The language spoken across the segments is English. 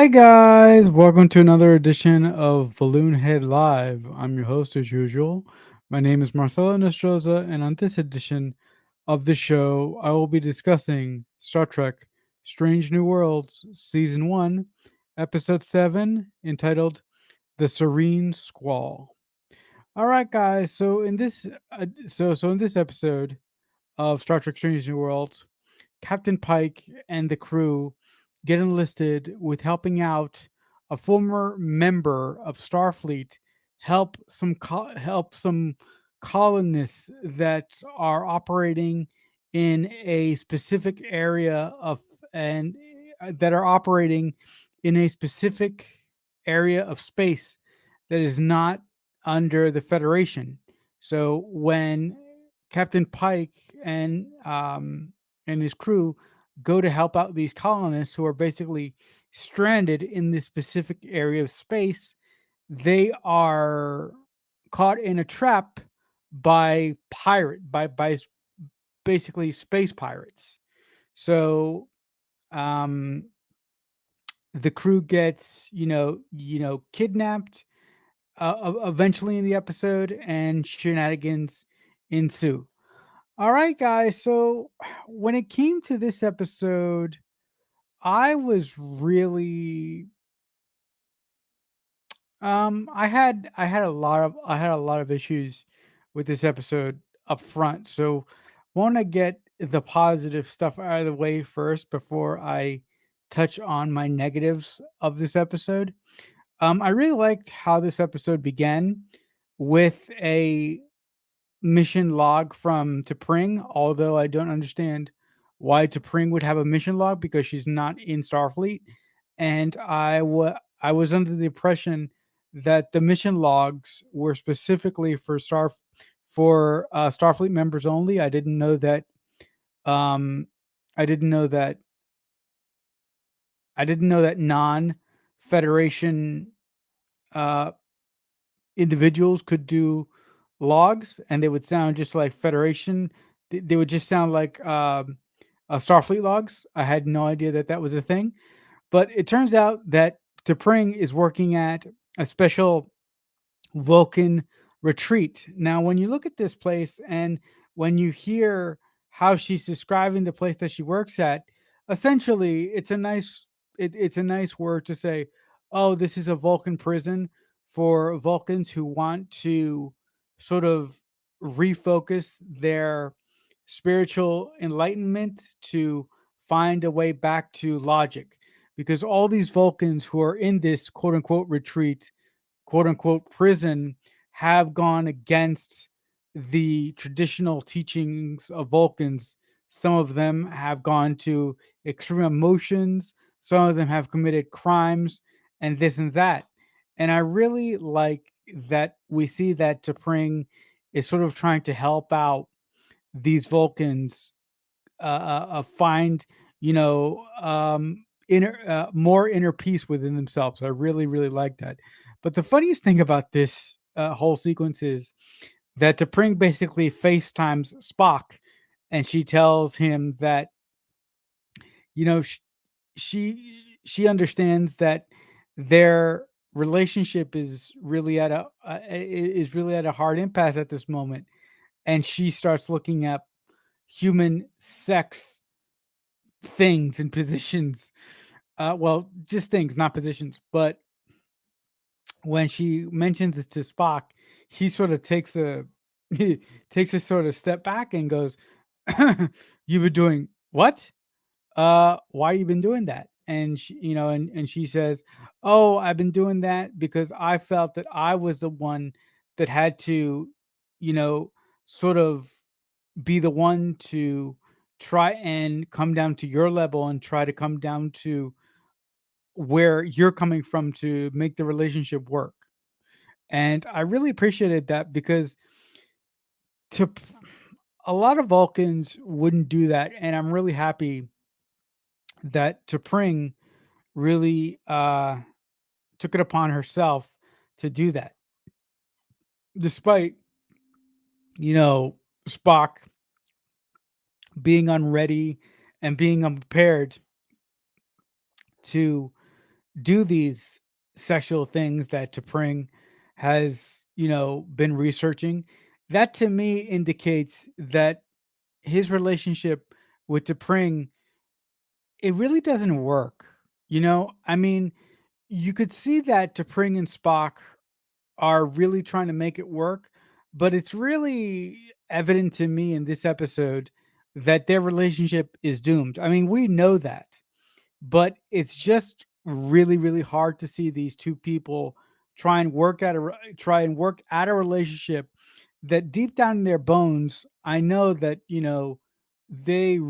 Hi guys, welcome to another edition of Balloon Head Live. I'm your host as usual. My name is Marcelo Nostroza, and on this edition of the show, I will be discussing Star Trek Strange New Worlds Season 1, Episode 7, entitled The Serene Squall. All right guys, so in this episode of Star Trek Strange New Worlds, Captain Pike and the crew get enlisted with helping out a former member of Starfleet help some colonists that are operating in a specific area of and that are operating in a specific area of space that is not under the Federation. So when Captain Pike and his crew go to help out these colonists who are basically stranded in this specific area of space, they are caught in a trap by basically space pirates. So um the crew gets kidnapped eventually in the episode, and shenanigans ensue. All right, guys. So when it came to this episode, I was really I had a lot of issues with this episode up front. So want to get the positive stuff out of the way first before I touch on my negatives of this episode. I really liked how this episode began with a mission log from T'Pring, although I don't understand why T'Pring would have a mission log because she's not in Starfleet. And I was under the impression that the mission logs were specifically for Starfleet members only. Um I didn't know that I didn't know that non Federation uh individuals could do logs, and they would sound just like Federation. They would just sound like Starfleet logs. I had no idea that that was a thing, but it turns out that T'Pring is working at a special Vulcan retreat. Now, when you look at this place and when you hear how she's describing the place that she works at, essentially it's a nice word to say, oh, this is a Vulcan prison for Vulcans who want to sort of refocus their spiritual enlightenment to find a way back to logic. Because all these Vulcans who are in this quote unquote retreat, quote unquote prison, have gone against the traditional teachings of Vulcans. Some of them have gone to extreme emotions, some of them have committed crimes, and this and that. And I really like that we see that T'Pring is sort of trying to help out these Vulcans find, more inner peace within themselves. I really, really like that. But the funniest thing about this whole sequence is that T'Pring basically FaceTimes Spock, and she tells him that you know sh- she understands that their relationship is really at a hard impasse at this moment, and she starts looking up human sex things and positions. Well, just things, not positions. But when she mentions this to Spock, he sort of takes a he takes a sort of step back and goes, "You've been doing what? Why you been doing that?" And and she says, "Oh, I've been doing that because I felt that I was the one that had to, you know, sort of be the one to try and come down to your level and try to come down to where you're coming from to make the relationship work." And I really appreciated that because to a lot of Vulcans wouldn't do that, and I'm really happy that T'Pring really took it upon herself to do that, despite you know Spock being unready and being unprepared to do these sexual things that T'Pring has, been researching. That to me indicates that his relationship with T'Pring, it really doesn't work. I mean, you could see that T'Pring and Spock are really trying to make it work, but it's really evident to me in this episode that their relationship is doomed. I mean, we know that, but it's just really, really hard to see these two people try and work at a relationship that deep down in their bones, I know that they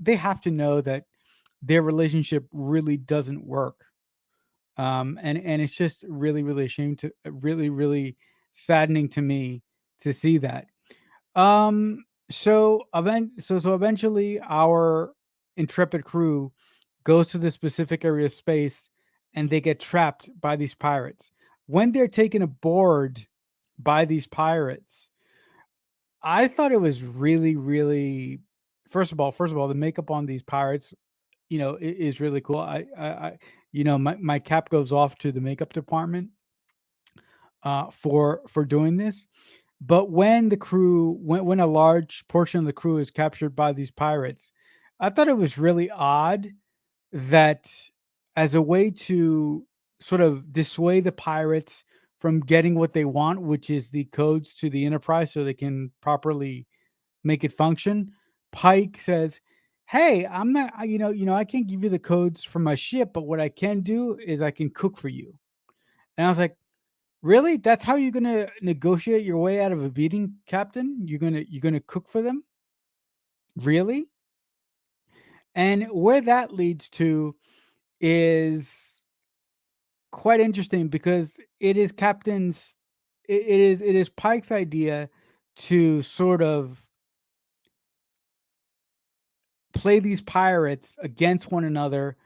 they have to know that their relationship really doesn't work. And it's just really, really ashamed to really, really saddening to me to see that. So eventually our intrepid crew goes to the specific area of space and they get trapped by these pirates. When they're taken aboard by these pirates, I thought it was really, really first of all, the makeup on these pirates, is really cool. My cap goes off to the makeup department for doing this. But when a large portion of the crew is captured by these pirates, I thought it was really odd that as a way to sort of dissuade the pirates from getting what they want, which is the codes to the Enterprise so they can properly make it function, Pike says, "Hey, I'm not, I can't give you the codes for my ship, but what I can do is I can cook for you." And I was like, "Really? That's how you're gonna negotiate your way out of a beating, Captain? You're gonna cook for them? Really?" And where that leads to is quite interesting because it is Pike's idea to sort of play these pirates against one another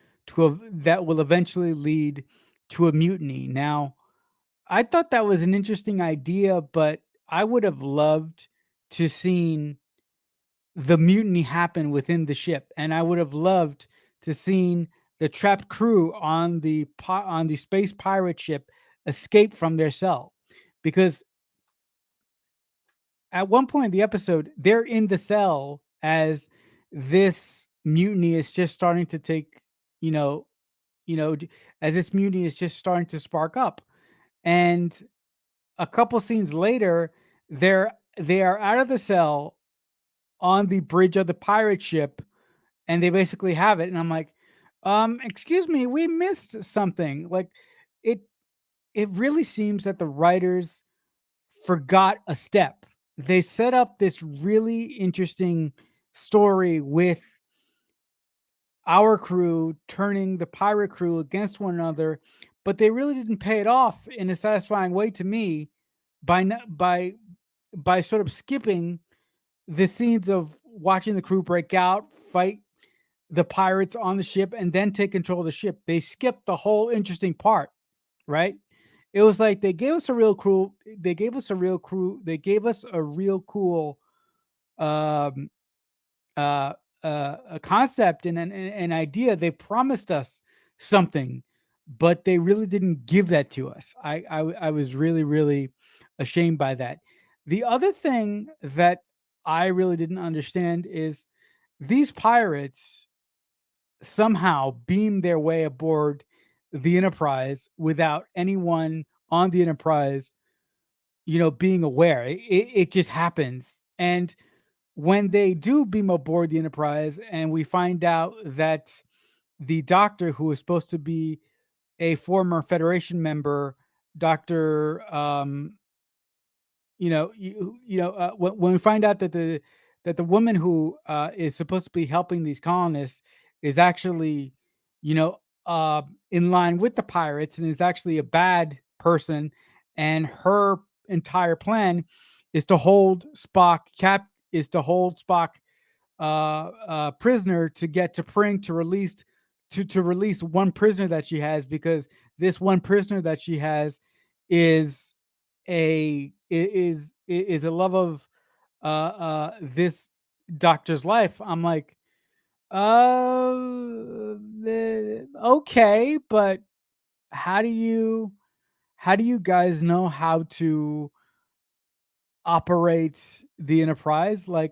that will eventually lead to a mutiny. Now, I thought that was an interesting idea, but I would have loved to seen the mutiny happen within the ship, and I would have loved to seen the trapped crew on the space pirate ship escape from their cell, because at one point in the episode they're in the cell as this mutiny is just starting to take, you know, as this mutiny is just starting to spark up, and a couple scenes later they are out of the cell on the bridge of the pirate ship, and they basically have it, and I'm like, excuse me, we missed something. Like, it it really seems that the writers forgot a step. They set up this really interesting story with our crew turning the pirate crew against one another, but they really didn't pay it off in a satisfying way to me by by sort of skipping the scenes of watching the crew break out, fight the pirates on the ship, and then take control of the ship. They skipped the whole interesting part, right? It was like they gave us a real crew. They gave us a real crew. They gave us a real cool um, uh, a concept and an idea. They promised us something, but they really didn't give that to us. I was really, really ashamed by that. The other thing that I really didn't understand is these pirates somehow beam their way aboard the Enterprise without anyone on the Enterprise, being aware. It just happens. And when they do beam aboard the Enterprise and we find out that the doctor who is supposed to be a former Federation member, Dr. When we find out that the woman who is supposed to be helping these colonists is actually, you know, uh, in line with the pirates and is actually a bad person, and her entire plan is to hold Spock prisoner to get to Pring to release one prisoner that she has, because this one prisoner that she has is is a love of this doctor's life. I'm like, Okay, but how do you how do you guys know how to operate the Enterprise? I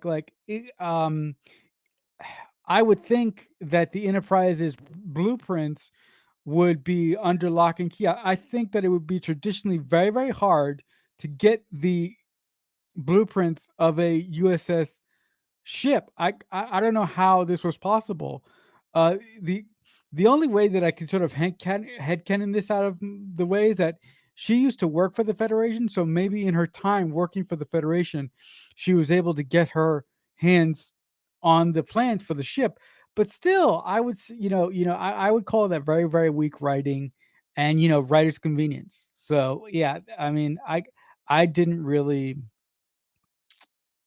would think that the Enterprise's blueprints would be under lock and key. I think that it would be traditionally very, very hard to get the blueprints of a USS ship. I don't know how this was possible. Uh, the the only way that I can sort of headcanon this out of the way is that she used to work for the Federation, so maybe in her time working for the Federation, she was able to get her hands on the plans for the ship. But still, I would, I would call that very, very weak writing, and writer's convenience. So yeah, I mean, I didn't really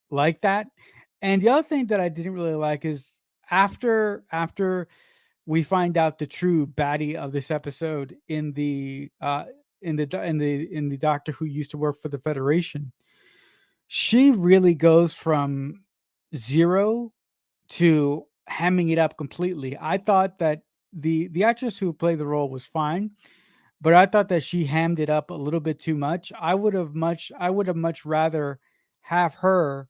like that. And the other thing that I didn't really like is after we find out the true baddie of this episode in the doctor who used to work for the Federation, she really goes from zero to hamming it up completely. I thought that the actress who played the role was fine, but I thought that she hammed it up a little bit too much. I would have much rather have her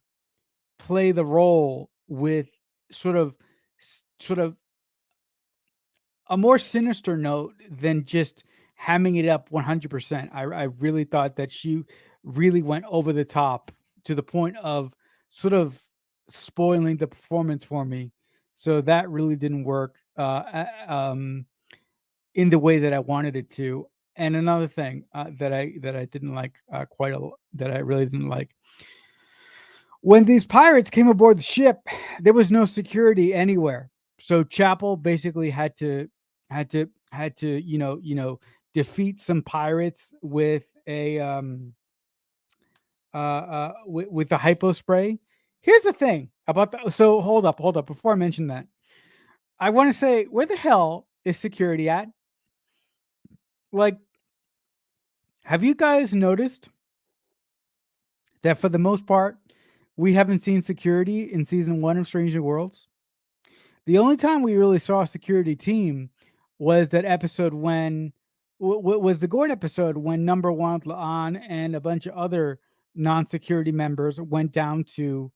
play the role with sort of sort of a more sinister note than just hamming it up 100%. I really thought that she really went over the top to the point of sort of spoiling the performance for me. So that really didn't work in the way that I wanted it to. And another thing that I didn't like that I really didn't like, when these pirates came aboard the ship, there was no security anywhere. So Chapel basically had to defeat some pirates with a with the hypo spray. Here's the thing about the so hold up before I mention that. I want to say, where the hell is security at? Like, have you guys noticed that for the most part we haven't seen security in season 1 of Strange New Worlds? The only time we really saw a security team was that episode when was the Gord episode when Number One Laan and a bunch of other non-security members went down to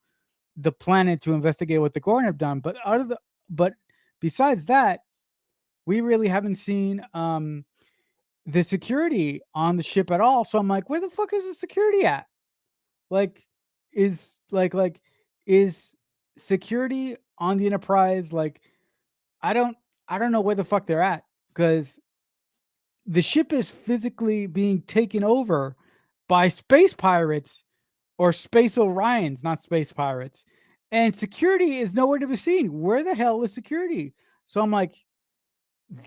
the planet to investigate what the Gord have done. But besides that, we really haven't seen the security on the ship at all. So I'm like, where the fuck is the security at? Like, is security on the Enterprise like? I don't I don't know where the fuck they're at, because the ship is physically being taken over by space pirates or space Orions, not space pirates. And security is nowhere to be seen. Where the hell is security? So I'm like,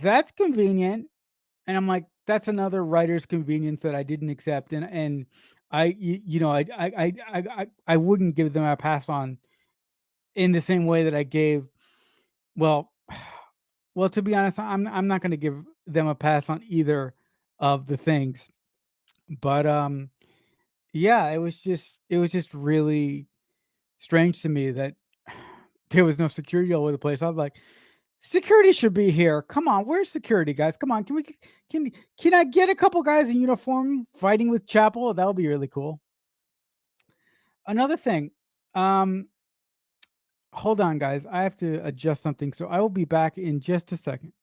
that's convenient. And I'm like, that's another writer's convenience that I didn't accept. And I wouldn't give them a pass on in the same way that I gave well Well, to be honest, I'm not gonna give them a pass on either of the things. But, yeah, it was just really strange to me that there was no security all over the place. I was like, "Security should be here. Come on, where's security, guys? Come on, can I get a couple guys in uniform fighting with Chapel? That would be really cool." Another thing, um, hold on, guys. I have to adjust something, so I will be back in just a second.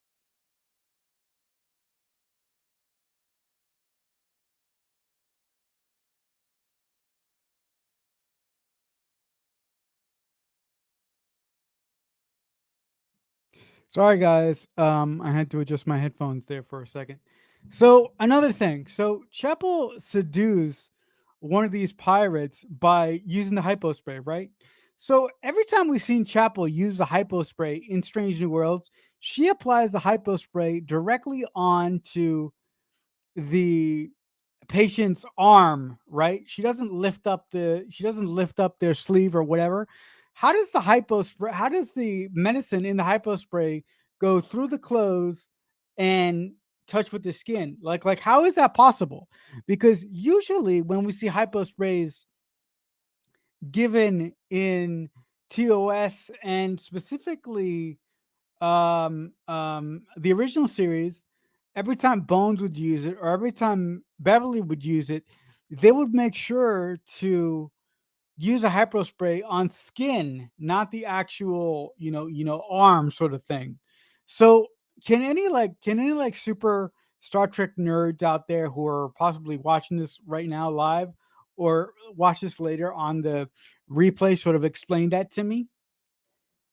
Sorry, guys. I had to adjust my headphones there for a second. So another thing. So Chapel seduced one of these pirates by using the hypo spray, right? So every time we've seen Chapel use the hypo spray in Strange New Worlds, she applies the hypo spray directly onto the patient's arm, right? She doesn't lift up their sleeve or whatever. How does the hypo spray how does the medicine in the hypo spray go through the clothes and touch with the skin? Like how is that possible? Because usually when we see hypo sprays given in TOS and specifically the original series, every time Bones would use it or every time Beverly would use it, they would make sure to use a hypo spray on skin, not the actual, arm sort of thing. So, can any super Star Trek nerds out there who are possibly watching this right now live or watch this later on the replay sort of explain that to me?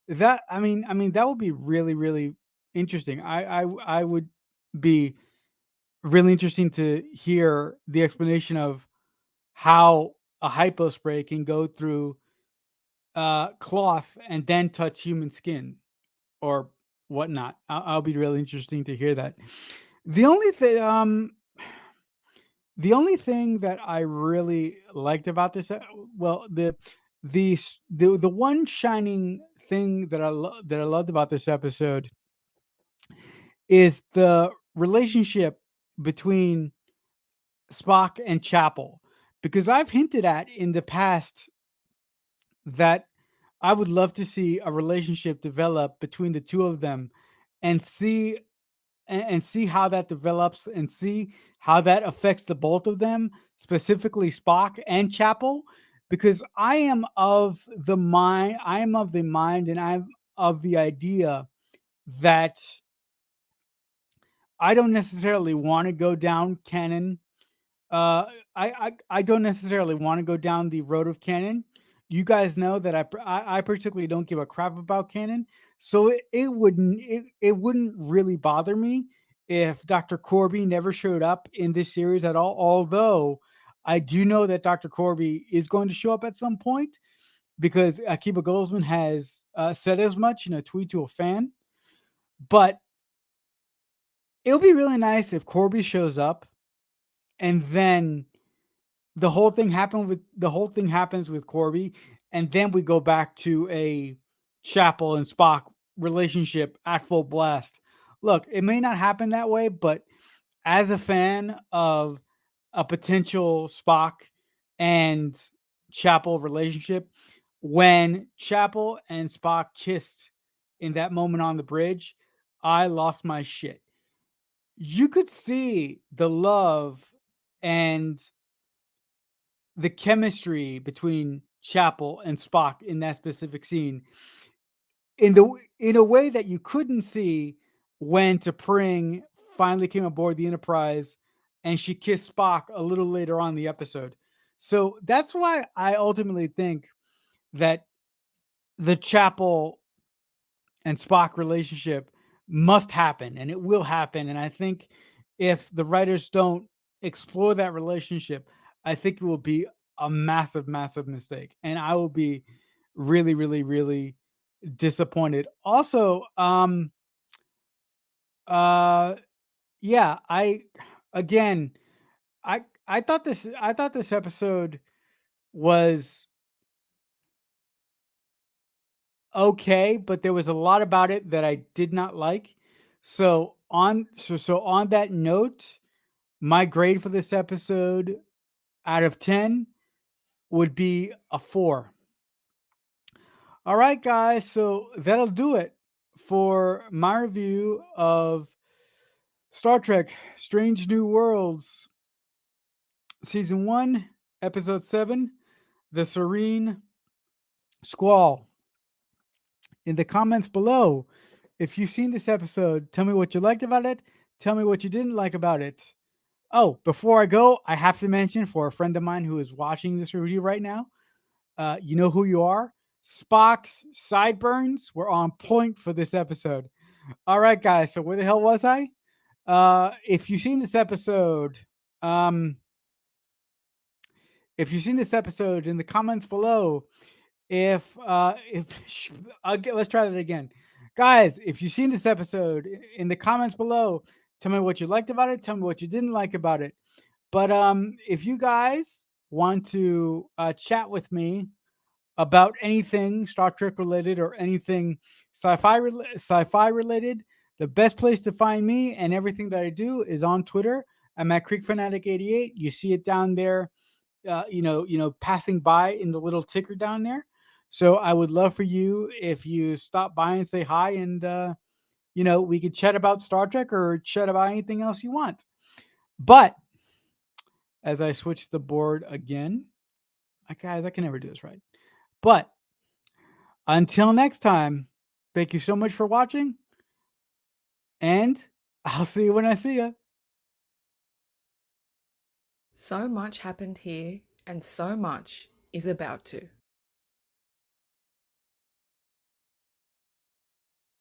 That that would be really, really interesting. I would be really interesting to hear the explanation of how a hypo spray can go through cloth and then touch human skin or whatnot. I'll be really interesting to hear that. The only thing, the only thing that I really liked about this, well, the one shining thing that that I loved about this episode is the relationship between Spock and Chapel, because I've hinted at in the past that I would love to see a relationship develop between the two of them and see how that develops and see how that affects the both of them, specifically Spock and Chapel, because I am of the mind and I'm of the idea that I don't necessarily want to go down canon. I don't necessarily want to go down the road of canon. You guys know that I particularly don't give a crap about canon, so it wouldn't really bother me if Dr. Corby never showed up in this series at all. Although I do know that Dr. Corby is going to show up at some point because Akiba Goldsman has said as much in a tweet to a fan. But it'll be really nice if Corby shows up and then the whole thing happens with Corby, and then we go back to a Chapel and Spock relationship at full blast. Look, it may not happen that way, but as a fan of a potential Spock and Chapel relationship, when Chapel and Spock kissed in that moment on the bridge, I lost my shit. You could see the love and the chemistry between Chapel and Spock in that specific scene in a way that you couldn't see when T'Pring finally came aboard the Enterprise and she kissed Spock a little later on in the episode. So that's why I ultimately think that the Chapel and Spock relationship must happen and it will happen. And I think if the writers don't explore that relationship, I think it will be a massive, massive mistake. And I will be really, really, really disappointed. Also, uh yeah, again I thought this episode was okay, but there was a lot about it that I did not like. So on that note, my grade for this episode out of 10 would be a 4. All right, guys, so that'll do it for my review of Star Trek Strange New Worlds Season 1, Episode 7, The Serene Squall. In the comments below, if you've seen this episode, tell me what you liked about it. Tell me what you didn't like about it. Oh, before I go, I have to mention for a friend of mine who is watching this review right now, you know who you are. Spock's sideburns were on point for this episode. All right, guys. So where the hell was I? If you've seen this episode, um, if you've seen this episode in the comments below, if let's try that again, guys. If you've seen this episode in the comments below, tell me what you liked about it. Tell me what you didn't like about it. But if you guys want to chat with me about anything Star Trek related or anything sci-fi related, the best place to find me and everything that I do is on Twitter. I'm at Creek Fanatic 88. You see it down there, passing by in the little ticker down there. So I would love for you if you stop by and say hi, and we could chat about Star Trek or chat about anything else you want. But as I switch the board again, guys, I can never do this right. But until next time, thank you so much for watching, and I'll see you when I see you. So much happened here, and so much is about to.